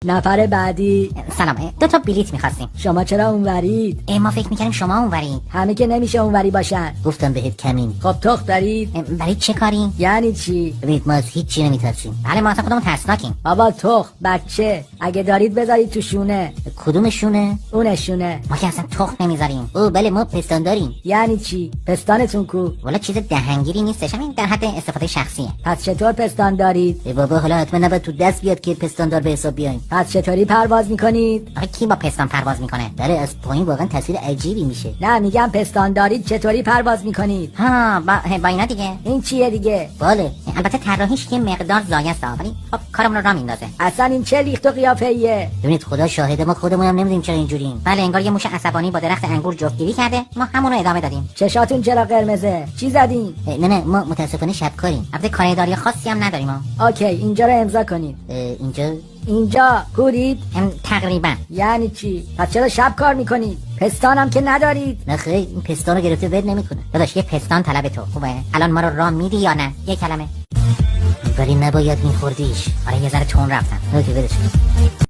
نفر بعدی. سلام، 2 تا بلیت می‌خواستیم. شما چرا اونورید؟ ما فکر می‌کردیم شما اونورید. همه که نمیشه اونوری باشن. گفتم بهت کمین. خب تخت دارید؟ برای چه کاری؟ یعنی چی؟ ببینید ما از هیچ چی نمی‌ترسیم. بله ما اصلا خودمون ترسناکیم. بابا تخت بچه اگه دارید بذارید تو شونه. کدومشونه؟ اونشونه. ما که اصلا تخت نمی‌ذاریم. بله ما پستان داریم. یعنی چی؟ پستانتون کو؟ والا چیز دهنگیری نیستش، همین در حد استفاده شخصیه. پس چطور پستان دارید؟ بابا حالا حتما نباید تو دست بیاد که پستان دار به حساب بیاین. پس چطوری پرواز میکنید؟ آخه کی با پستان پرواز میکنه؟ بله از پایین واقعا تصویر عجیبی میشه. نه میگم پستان دارید چطوری پرواز میکنید؟ ها با اینا دیگه. این چیه دیگه؟ بله البته طراحیش یه مقدار ضایع است، ولی خب کارمون رو راه میندازه. اصلا این چه لیخت و قیافه‌ایه؟ ببینید خدا شاهد ما خودمون هم نمیدونیم چرا اینجوریم. بله انگار یه موش عصبانی با درخت انگور جفتگیری کرده، ما همون رو ادامه دادیم. چشاتون چرا قرمزه؟ چی زدین؟ نه ما متاسفانه شبکاریم. البته کاره‌داری خاصی هم نداریم ما. اوکی اینجا رو امضا کنید. اینجا کورید؟ تقریبا. یعنی چی؟ پس چرا شب کار میکنید؟ پستانم که ندارید؟ نه خیلی این پستان رو گرفته ول نمیکنه. داداش یه پستان طلب تو خوبه؟ الان ما رو راه میدی یا نه؟ یه کلمه. ولی نباید میخوردیش. آره یه ذره تون رفتم. اوکی ولش کن.